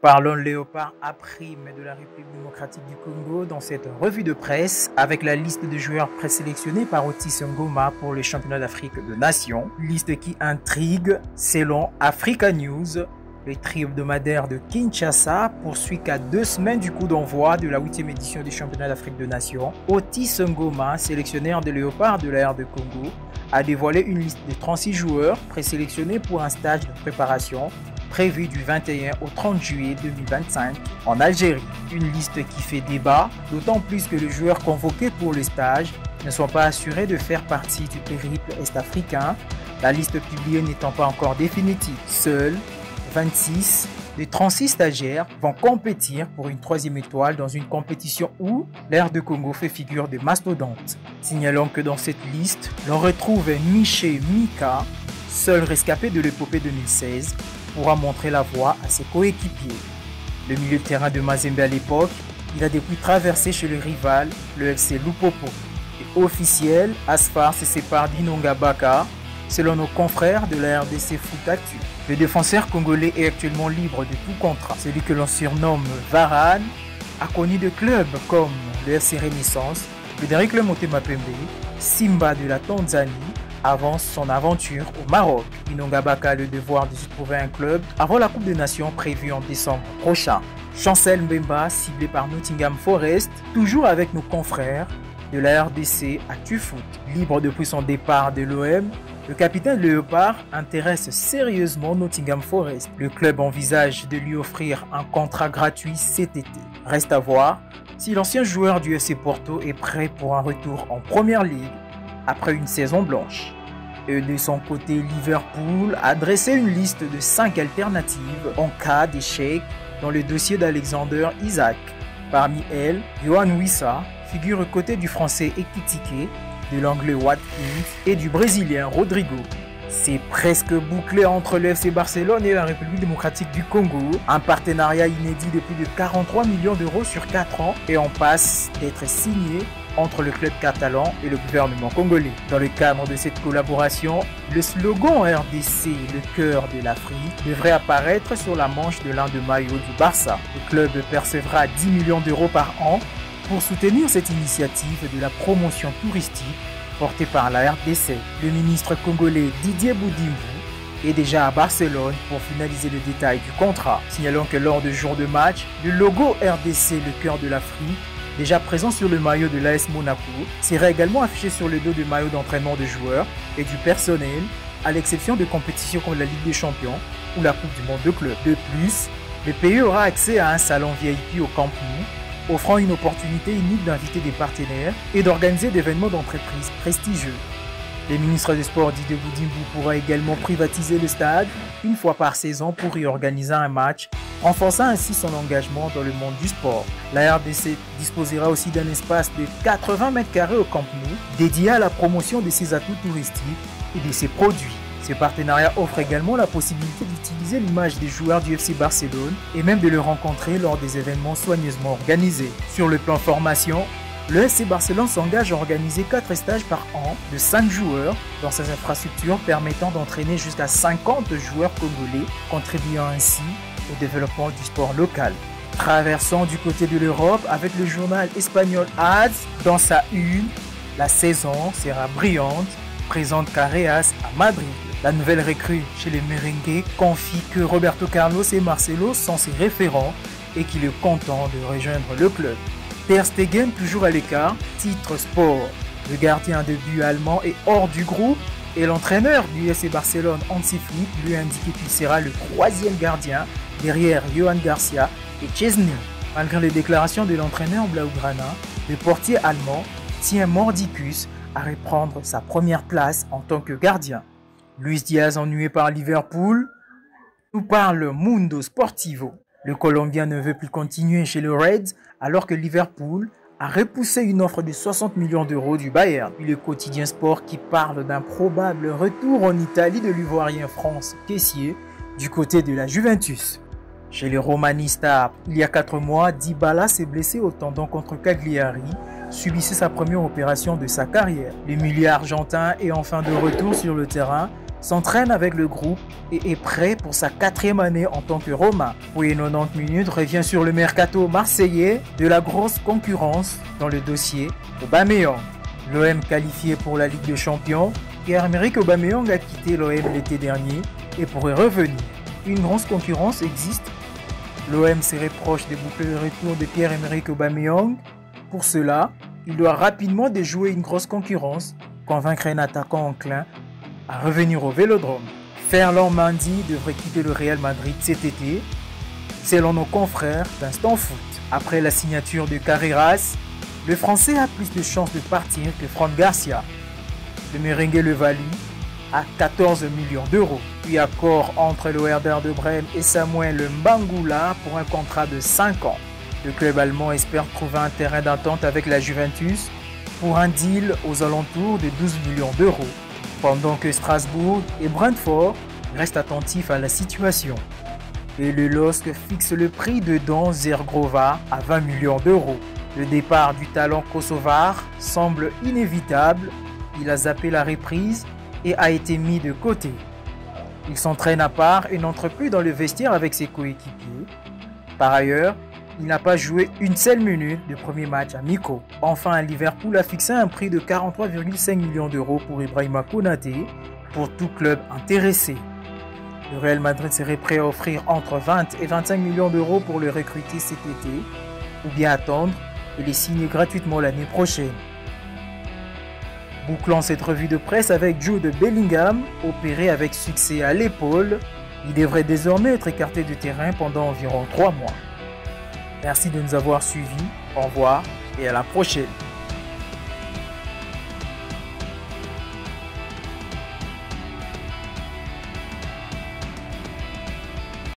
Parlons Léopard à prime de la République démocratique du Congo dans cette revue de presse avec la liste de joueurs présélectionnés par Otis Ngoma pour les championnats d'Afrique de Nations. Liste qui intrigue selon Africa News. Le trio hebdomadaire de Kinshasa poursuit qu'à 2 semaines du coup d'envoi de la 8e édition du championnat d'Afrique de Nations. Otis Ngoma, sélectionneur des Léopards de la R de Congo, a dévoilé une liste de 36 joueurs présélectionnés pour un stage de préparation prévu du 21 au 30 juillet 2025 en Algérie. Une liste qui fait débat, d'autant plus que les joueurs convoqués pour le stage ne sont pas assurés de faire partie du périple est-africain, la liste publiée n'étant pas encore définitive. Seuls 26 des 36 stagiaires vont compétir pour une 3e étoile dans une compétition où l'Air de Congo fait figure de mastodonte. Signalons que dans cette liste, l'on retrouve Miché Mika, seul rescapé de l'épopée 2016, pourra montrer la voie à ses coéquipiers. Le milieu de terrain de Mazembe à l'époque, il a depuis traversé chez le rival, le FC Lupopo. Et officiel, Asfar se sépare d'Inonga Baka, selon nos confrères de la RDC Foot Actu. Le défenseur congolais est actuellement libre de tout contrat. Celui que l'on surnomme Varane a connu de clubs comme le FC Renaissance, le Derrick Le Motema Pembe, Simba de la Tanzanie, avant son aventure au Maroc. Inonga Baka a le devoir de se trouver un club avant la Coupe des Nations prévue en décembre prochain. Chancel Mbemba, ciblé par Nottingham Forest, toujours avec nos confrères de la RDC Actu Foot. Libre depuis son départ de l'OM, le capitaine Léopard intéresse sérieusement Nottingham Forest. Le club envisage de lui offrir un contrat gratuit cet été. Reste à voir si l'ancien joueur du FC Porto est prêt pour un retour en Première Ligue après une saison blanche. Et de son côté, Liverpool a dressé une liste de 5 alternatives en cas d'échec dans le dossier d'Alexander Isak. Parmi elles, Yohan Wissa figure aux côtés du français Ekitike, de l'anglais Watkins et du brésilien Rodrigo. C'est presque bouclé entre le FC Barcelone et la République démocratique du Congo. Un partenariat inédit de plus de 43 millions d'euros sur 4 ans et en passe d'être signé entre le club catalan et le gouvernement congolais. Dans le cadre de cette collaboration, le slogan RDC, le cœur de l'Afrique, devrait apparaître sur la manche de l'un des maillots du Barça. Le club percevra 10 millions d'euros par an pour soutenir cette initiative de la promotion touristique portée par la RDC. Le ministre congolais Didier Boudimbu est déjà à Barcelone pour finaliser le détail du contrat. Signalons que lors du jour de match, le logo RDC, le cœur de l'Afrique, déjà présent sur le maillot de l'AS Monaco, sera également affiché sur le dos du maillot d'entraînement de joueurs et du personnel, à l'exception de compétitions comme la Ligue des Champions ou la Coupe du Monde de clubs. De plus, le pays aura accès à un salon VIP au Camp Nou, offrant une opportunité unique d'inviter des partenaires et d'organiser des événements d'entreprise prestigieux. Le ministre des Sports Didier Boudimbu pourra également privatiser le stade une fois par saison pour y organiser un match, renforçant ainsi son engagement dans le monde du sport. La RDC disposera aussi d'un espace de 80 mètres carrés au Camp Nou, dédié à la promotion de ses atouts touristiques et de ses produits. Ce partenariat offre également la possibilité d'utiliser l'image des joueurs du FC Barcelone et même de les rencontrer lors des événements soigneusement organisés. Sur le plan formation, le FC Barcelone s'engage à organiser 4 stages par an de 5 joueurs dans ses infrastructures permettant d'entraîner jusqu'à 50 joueurs congolais, contribuant ainsi au développement du sport local. Traversons du côté de l'Europe avec le journal espagnol AS dans sa une. La saison sera brillante, présente Carreas à Madrid. La nouvelle recrue chez les Merengues confie que Roberto Carlos et Marcelo sont ses référents et qu'il est content de rejoindre le club. Ter Stegen toujours à l'écart, titre sport. Le gardien de but allemand est hors du groupe et l'entraîneur du FC Barcelone, Hansi Flick, lui a indiqué qu'il sera le 3e gardien derrière Johan Garcia et Chesney. Malgré les déclarations de l'entraîneur Blaugrana, le portier allemand tient mordicus à reprendre sa première place en tant que gardien. Luis Diaz ennuyé par Liverpool, nous parle Mundo Sportivo. Le Colombien ne veut plus continuer chez le Reds alors que Liverpool a repoussé une offre de 60 millions d'euros du Bayern. Puis le quotidien sport qui parle d'un probable retour en Italie de l'Ivoirien France Kessié du côté de la Juventus. Chez les Romanistas, il y a 4 mois, Dybala s'est blessé au tendon contre Cagliari, subissait sa première opération de sa carrière. Le milieu argentin est enfin de retour sur le terrain s'entraîne avec le groupe et est prêt pour sa 4e année en tant que Roma. Pour les 90 minutes, revient sur le mercato marseillais de la grosse concurrence dans le dossier Aubameyang. L'OM qualifié pour la Ligue des Champions, Pierre-Emerick Aubameyang a quitté l'OM l'été dernier et pourrait revenir. Une grosse concurrence existe. L'OM serait proche des boucles de retour de Pierre-Emerick Aubameyang. Pour cela, il doit rapidement déjouer une grosse concurrence, convaincre un attaquant enclin à revenir au Vélodrome. Ferland Mendy devrait quitter le Real Madrid cet été, selon nos confrères d'Instant Foot. Après la signature de Carreras, le Français a plus de chances de partir que Fran Garcia. Le merengue le value à 14 millions d'euros. Puis accord entre le Werder de Brême et Samuel Mbangula pour un contrat de 5 ans. Le club allemand espère trouver un terrain d'entente avec la Juventus pour un deal aux alentours de 12 millions d'euros, pendant que Strasbourg et Brentford restent attentifs à la situation. Et le LOSC fixe le prix de Dan Zergrova à 20 millions d'euros. Le départ du talent kosovar semble inévitable. Il a zappé la reprise et a été mis de côté. Il s'entraîne à part et n'entre plus dans le vestiaire avec ses coéquipiers. Par ailleurs, il n'a pas joué une seule minute de premier match amicaux. Enfin, Liverpool a fixé un prix de 43,5 millions d'euros pour Ibrahima Konaté pour tout club intéressé. Le Real Madrid serait prêt à offrir entre 20 et 25 millions d'euros pour le recruter cet été, ou bien attendre et les signer gratuitement l'année prochaine. Bouclons cette revue de presse avec Jude Bellingham, opéré avec succès à l'épaule. Il devrait désormais être écarté du terrain pendant environ 3 mois. Merci de nous avoir suivis, au revoir et à la prochaine.